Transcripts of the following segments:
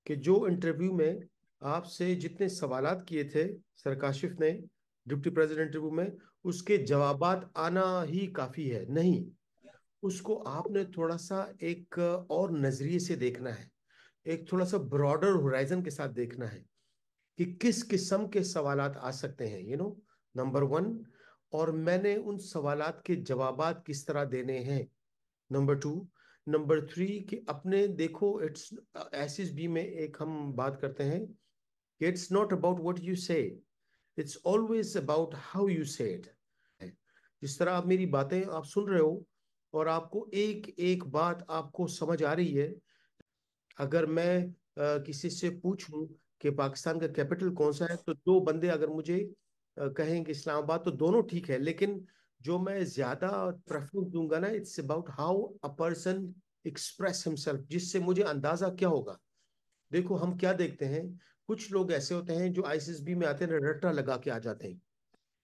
कि जो इंटरव्यू में आपसे जितने सवालात किए थे सर काशिफ ने डिप्टी प्रेसिडेंट इंटरव्यू में, उसके जवाबात आना ही काफी है नहीं। उसको आपने थोड़ा सा एक और नजरिए से देखना है, एक थोड़ा सा ब्रॉडर होराइजन के साथ देखना है कि किस किस्म के सवालात आ सकते हैं, नंबर वन। और मैंने उन सवालात के जवाबात किस तरह देने हैं, नंबर टू। नंबर थ्री कि अपने देखो, इट्स एसिस बी में एक हम बात करते हैं कि it's not about what you say, it's always about how you say it. जिस तरह आप मेरी बातें आप सुन रहे हो और आपको एक एक बात आपको समझ आ रही है, अगर मैं किसी से पूछूं कि पाकिस्तान का कैपिटल कौन सा है, तो दो बंदे अगर मुझे कहेंगे इस्लामाबाद, तो दोनों ठीक है, लेकिन जो मैं ज्यादा प्रेफरेंस दूंगा ना, it's about how a person express himself, जिससे मुझे अंदाजा क्या होगा। देखो हम क्या देखते हैं, कुछ लोग ऐसे होते हैं जो आईसीएसबी में आते हैं, रट्टा लगा के आ जाते हैं,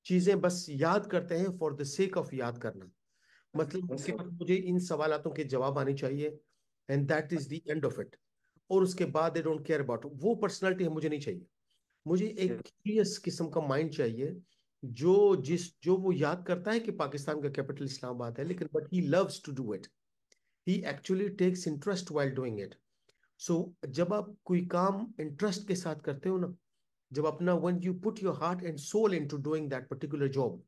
चीजें बस याद करते हैं फॉर द सेक ऑफ याद करना। मतलब उनके पास मुझे इन सवालों के जवाब आने चाहिए, and that is the end of it. और उसके बाद दे डोंट केयर अबाउट वो पर्सनालिटी है, मुझे नहीं चाहिए। मुझे एक क्यूरियस किस्म का माइंड चाहिए, जो वो याद करता है कि पाकिस्तान का कैपिटल इस्लामाबाद है, लेकिन but he loves to do it, he actually takes interest while doing it. So जब आप कोई काम इंटरेस्ट के साथ करते हो ना, जब अपना when you put your heart and soul into doing that particular job,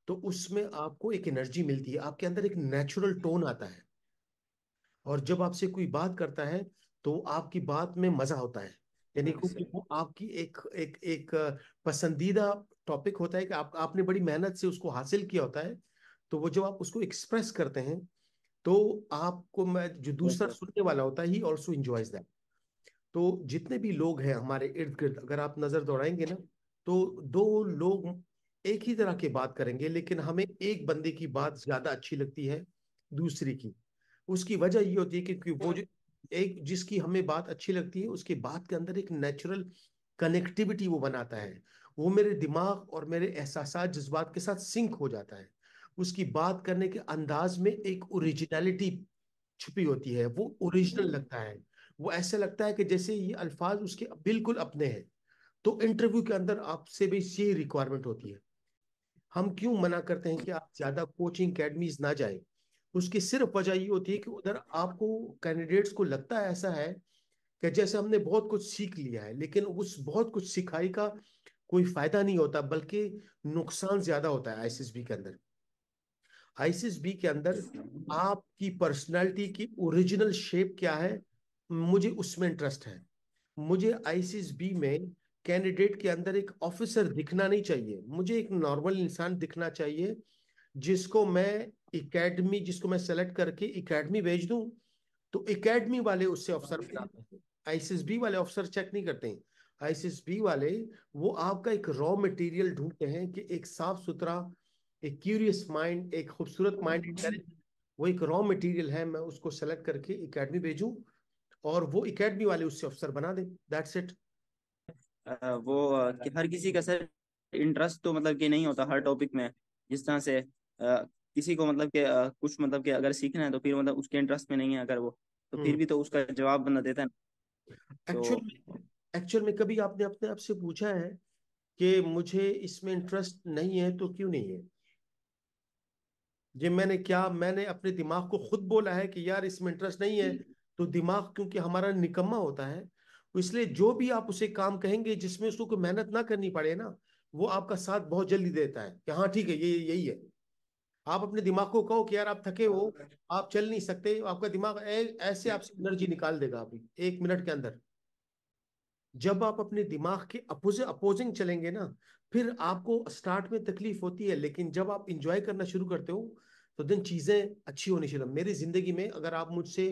तो उसमें आपको एक एनर्जी मिलती है, आपके अंदर एक नेचुरल टोन आता है। और जब आपसे कोई बात करता है तो आपकी बात में मजा होता है, यानी क्योंकि वो आपकी एक एक एक पसंदीदा टॉपिक होता है कि आपने बड़ी मेहनत से उसको हासिल किया होता है। तो वो जब आप उसको एक्सप्रेस करते हैं, तो आपको, मैं जो दूसरा सुनने वाला होता है, ही ऑल्सो इंजॉयज दैट। तो जितने भी लोग हैं हमारे इर्द गिर्द, अगर आप नजर दौड़ाएंगे ना, तो दो लोग एक ही तरह की बात करेंगे, लेकिन हमें एक बंदे की बात ज्यादा अच्छी लगती है दूसरी की। उसकी वजह ये होती है कि वो जो एक जिसकी हमें बात अच्छी लगती है, उसकी बात के अंदर एक नेचुरल कनेक्टिविटी वो बनाता है, वो मेरे दिमाग और मेरे एहसास जज्बात के साथ सिंक हो जाता है। उसकी बात करने के अंदाज में एक ओरिजिनलिटी छुपी होती है, वो ओरिजिनल लगता है। वो ऐसे लगता है कि जैसे ये अल्फाज उसके बिल्कुल अपने हैं। तो इंटरव्यू के अंदर आपसे भी ये रिक्वायरमेंट होती है। हम क्यों मना करते हैं कि आप ज्यादा कोचिंग एकेडमीज ना जाएं? उसकी सिर्फ वजह ये होती है कि उधर आपको, कैंडिडेट्स को लगता है ऐसा है कि जैसे हमने बहुत कुछ सीख लिया है, लेकिन उस बहुत कुछ सिखाई का कोई फायदा नहीं होता, बल्कि नुकसान ज्यादा होता है आईसीएसबी के अंदर। आईसीएसबी के अंदर आपकी पर्सनालिटी की ओरिजिनल शेप क्या है, मुझे उसमें इंटरेस्ट है। मुझे आईसीएसबी में कैंडिडेट के अंदर एक ऑफिसर दिखना नहीं चाहिए, मुझे एक नॉर्मल इंसान दिखना चाहिए, जिसको मैं सेलेक्ट करके एकेडमी भेज दूं, तो एकेडमी वाले उससे अफसर बनाते हैं। आईसीएसबी वाले अफसर चेक नहीं करते हैं। आईसीएसबी वाले, वो आपका एक रॉ मटेरियल ढूंढते हैं कि एक साफ सुथरा, एक क्यूरियस माइंड, एक खूबसूरत माइंड, इंटेलिजेंट, वो एक रॉ मटेरियल है, मैं उसको सेलेक्ट करके एकेडमी भेजूं और वो एकेडमी वाले उससे अफसर बना दे, दैट्स इट। वो कि हर किसी का सर इंटरेस्ट तो मतलब कि नहीं होता हर टॉपिक में। जिस तरह से किसी को मतलब कि कुछ मतलब कि अगर सीखना है तो फिर मतलब उसके इंटरेस्ट में नहीं है अगर वो, तो फिर हम्म। भी तो उसका जवाब बंदा देता है ना। एक्चुअल तो में एक्चुअल में कभी आपने अपने आप से पूछा है कि मुझे इसमें इंटरेस्ट नहीं है तो क्यों नहीं है? ये मैंने अपने दिमाग को खुद बोला है कि यार इसमें इंटरेस्ट नहीं है? तो दिमाग क्योंकि हमारा निकम्मा होता है, तो इसलिए जो भी आप उसे काम कहेंगे जिसमें उसको कोई मेहनत ना करनी पड़े ना, वो आपका साथ बहुत जल्दी देता है कि हाँ ठीक है, ये यही है। आप अपने दिमाग को कहो कि यार आप थके हो, आप चल नहीं सकते, आपका दिमाग ऐसे आपसे एनर्जी निकाल देगा अभी 1 मिनट के अंदर। जब आप अपने दिमाग के अपोजिंग चलेंगे ना, फिर आपको स्टार्ट में तकलीफ होती है, लेकिन जब आप इंजॉय करना शुरू करते हो, तो दिन चीजें अच्छी होनी शुरू। मेरी जिंदगी में अगर आप मुझसे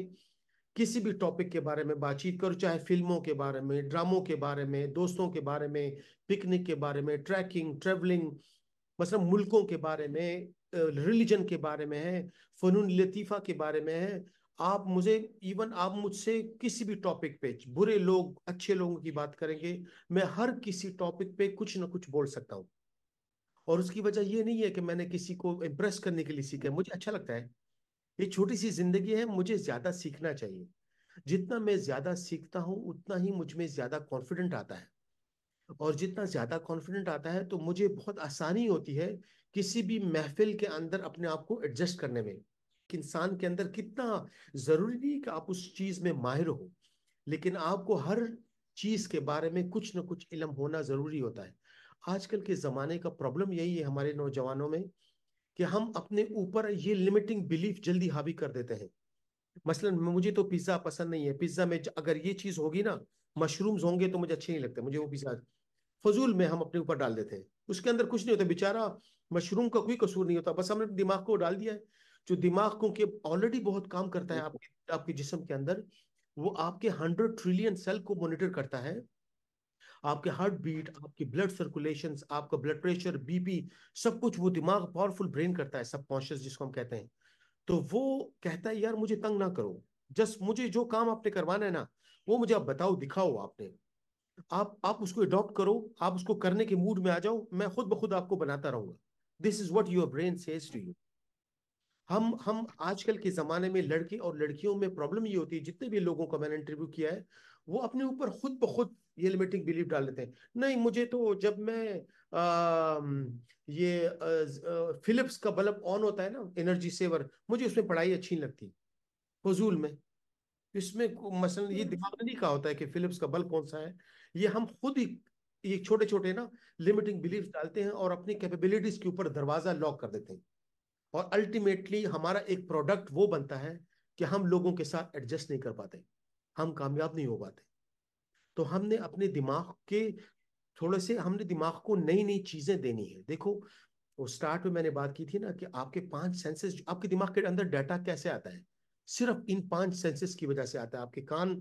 किसी भी टॉपिक के बारे में बातचीत करो, चाहे फिल्मों के बारे में, ड्रामों के बारे में, दोस्तों के बारे में, पिकनिक के बारे में, ट्रैकिंग, ट्रेवलिंग, मतलब मुल्कों के बारे में, रिलीजन के बारे में है, फनून लतीफ़ा के बारे में है, आप मुझे, इवन आप मुझसे किसी भी टॉपिक पे, बुरे लोग अच्छे लोगों की बात करेंगे, मैं हर किसी टॉपिक पे कुछ ना कुछ बोल सकता हूँ। और उसकी वजह ये नहीं है कि मैंने किसी को इम्प्रेस करने के लिए सीखा है, मुझे अच्छा लगता है। ये छोटी सी जिंदगी है, मुझे ज्यादा सीखना चाहिए। जितना मैं ज्यादा सीखता हूं उतना ही मुझ में ज्यादा कॉन्फिडेंट आता है, और जितना ज्यादा कॉन्फिडेंट आता है तो मुझे बहुत आसानी होती है किसी भी महफिल के अंदर अपने आप को एडजस्ट करने में। कि इंसान के अंदर कितना जरूरी नहीं कि आप उस चीज में माहिर हो, लेकिन आपको हर चीज के बारे में कुछ ना कुछ इल्म होना जरूरी होता है। आजकल के जमाने का प्रॉब्लम यही है हमारे नौजवानों में, कि हम अपने ऊपर ये लिमिटिंग बिलीफ जल्दी हावी कर देते हैं। मसलन मुझे तो पिज्जा पसंद नहीं है, पिज्जा में अगर ये चीज होगी ना, मशरूम्स होंगे तो मुझे अच्छे नहीं लगते, मुझे वो पिज्जा फजूल में हम अपने ऊपर डाल देते हैं। उसके अंदर कुछ नहीं होता बेचारा, मशरूम का कोई कसूर नहीं होता, बस हमने दिमाग को डाल दिया है। जो दिमाग को के ऑलरेडी बहुत काम करता है आपके आपके जिस्म के अंदर, वो आपके 100 ट्रिलियन सेल को मॉनिटर करता है। आपके हार्ट बीट, आपकी ब्लड सर्कुलेशन, आपका ब्लड प्रेशर, बीपी, सब कुछ वो दिमाग पावरफुल ब्रेन करता है, सबकॉन्शियस जिसको हम कहते हैं। तो वो कहता है यार मुझे तंग ना करो, जस्ट मुझे जो काम आपने करवाना है ना, वो मुझे आप बताओ, दिखाओ आपने, आप उसको अडॉप्ट करो, आप उसको करने के मूड में आ जाओ, मैं खुद ब खुद आपको बनाता रहूंगा। This is what your brain says to you. हम आजकल के जमाने में लड़के और लड़कियों में प्रॉब्लम ये होती है, जितने भी लोगों का मैंने इंटरव्यू किया है, वो अपने ऊपर खुद ब खुद ये लिमिटिंग बिलीफ डाल लेते हैं। नहीं मुझे तो जब मैं फिलिप्स का बल्ब ऑन होता है ना, एनर्जी सेवर, मुझे उसमें पढ़ाई अच्छी नहीं लगती, फजूल में। इसमें मसलन ये दिमाग में नहीं कहा होता है कि फिलिप्स का बल्ब कौन सा है। ये हम खुद ही ये छोटे छोटे ना लिमिटिंग बिलीफ डालते हैं और अपनी कैपेबिलिटीज के ऊपर दरवाजा लॉक कर देते हैं। और अल्टीमेटली हमारा एक प्रोडक्ट वो बनता है कि हम लोगों के साथ एडजस्ट नहीं कर पाते, हम कामयाब नहीं हो पाते। तो हमने अपने दिमाग के थोड़े से हमने दिमाग को नई नई चीजें देनी है। देखो, वो स्टार्ट में मैंने बात की थी ना कि आपके 5 सेंसेस, आपके दिमाग के अंदर डाटा कैसे आता है, सिर्फ इन 5 सेंसेस की वजह से आता है। आपके कान,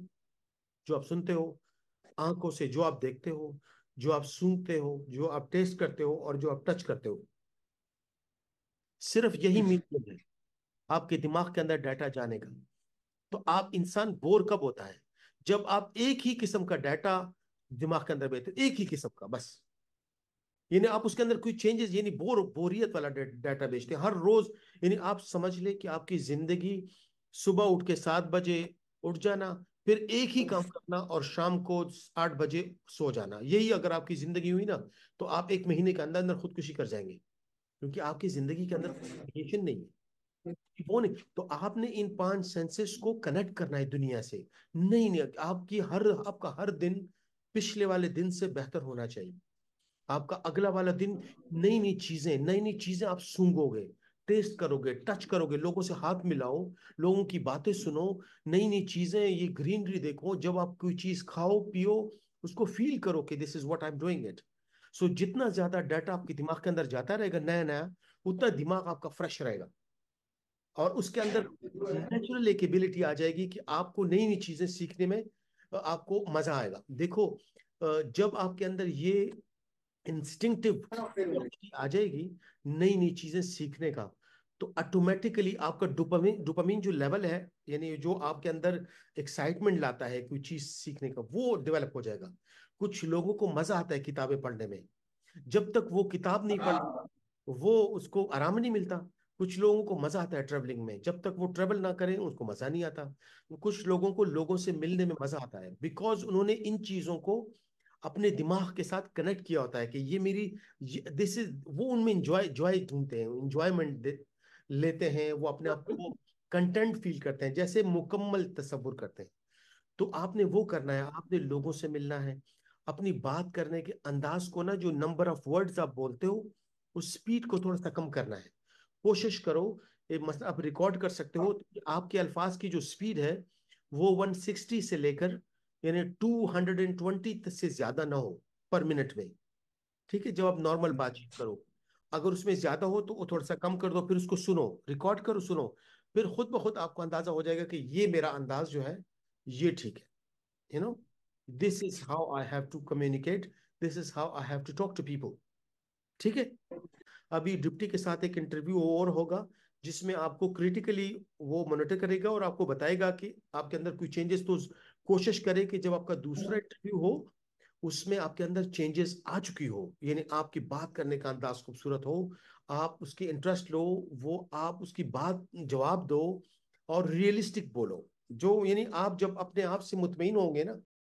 जो आप सुनते हो, आंखों से जो आप देखते हो, जो आप सूंघते हो, जो आप टेस्ट करते हो, और जो आप टच करते हो, सिर्फ यही मीडियम है आपके दिमाग के अंदर डाटा जाने का। तो आप इंसान बोर कब होता है, जब आप एक ही किस्म का डाटा दिमाग के अंदर भेजते हो, एक ही किस्म का बस। यानी आप उसके अंदर कोई चेंजेस, यानी बोरियत वाला डाटा भेजते हैं हर रोज। यानी आप समझ ले कि आपकी जिंदगी सुबह उठ के 7 बजे उठ जाना, फिर एक ही काम करना, और शाम को 8 बजे सो जाना, यही अगर आपकी जिंदगी हुई ना, तो आप 1 महीने के अंदर अंदर खुदकुशी कर जाएंगे, क्योंकि आपकी जिंदगी के अंदर वेरिएशन नहीं है। वो नहीं, तो आपने इन 5 सेंसेस को कनेक्ट करना है दुनिया से। नहीं नहीं, आपका हर दिन पिछले वाले दिन से बेहतर होना चाहिए। आपका अगला वाला दिन नई नई चीजें आप सूंघोगे, टेस्ट करोगे, टच करोगे, लोगों से हाथ मिलाओ, लोगों की बातें सुनो, नई नई चीजें, ये ग्रीनरी देखो, जब आप कोई चीज खाओ पियो, उसको फील करो कि this is what I am doing it. So जितना ज्यादा डाटा आपके दिमाग के अंदर जाता रहेगा नया नया, उतना दिमाग आपका फ्रेश रहेगा, और उसके अंदर नेचुरल एक एबिलिटी आ जाएगी कि आपको नई नई चीजें सीखने में आपको मजा आएगा। देखो, जब आपके अंदर ये इंस्टिंक्टिव आ जाएगी नई नई चीजें सीखने का, तो ऑटोमेटिकली आपका डोपामिन डोपामिन जो लेवल है, यानी जो आपके अंदर एक्साइटमेंट लाता है कोई चीज सीखने का, वो डेवलप हो जाएगा। कुछ लोगों को मजा आता है किताबें पढ़ने में, जब तक वो किताब नहीं पढ़, वो उसको आराम नहीं मिलता। कुछ लोगों को मजा आता है ट्रेवलिंग में, जब तक वो ट्रेवल ना करें उसको मजा नहीं आता। कुछ लोगों को लोगों से मिलने में मजा आता है, बिकॉज उन्होंने इन चीजों को अपने दिमाग के साथ कनेक्ट किया होता है कि ये मेरी, दिस इज, वो उनमें इंजॉय जॉय ढूंढते हैं, इंजॉयमेंट लेते हैं, वो अपने आप को कंटेंट फील करते हैं, जैसे मुकम्मल तसव्वुर करते हैं। तो आपने वो करना है, आपने लोगों से मिलना है। अपनी बात करने के अंदाज को ना, जो नंबर ऑफ वर्ड्स आप बोलते हो, उस स्पीड को थोड़ा सा कम करना है। कोशिश करो, मतलब आप रिकॉर्ड कर सकते हो, तो आपके अल्फाज की जो स्पीड है वो 160 से लेकर, यानी 220 से ज्यादा ना हो पर मिनट में। ठीक है, जब आप नॉर्मल बातचीत करो, अगर उसमें ज्यादा हो तो वो थोड़ा सा कम कर दो, फिर उसको सुनो, रिकॉर्ड करो, सुनो, फिर खुद ब खुद आपको अंदाजा हो जाएगा कि ये मेरा अंदाज जो है ये ठीक है। You know, this is how I have to communicate, this is how I have to talk to people. ठीक है। अभी डिप्टी के साथ एक इंटरव्यू और होगा, जिसमें आपको क्रिटिकली वो मॉनिटर करेगा और आपको बताएगा कि आपके अंदर कोई चेंजेस, तो कोशिश करें कि जब आपका दूसरा इंटरव्यू हो उसमें आपके अंदर चेंजेस आ चुकी हो, यानी आपकी बात करने का अंदाज खूबसूरत हो, आप उसकी इंटरेस्ट लो, वो आप उसकी बात जवाब दो, और रियलिस्टिक बोलो। जो यानी आप जब अपने आप से मुतमईन होंगे ना,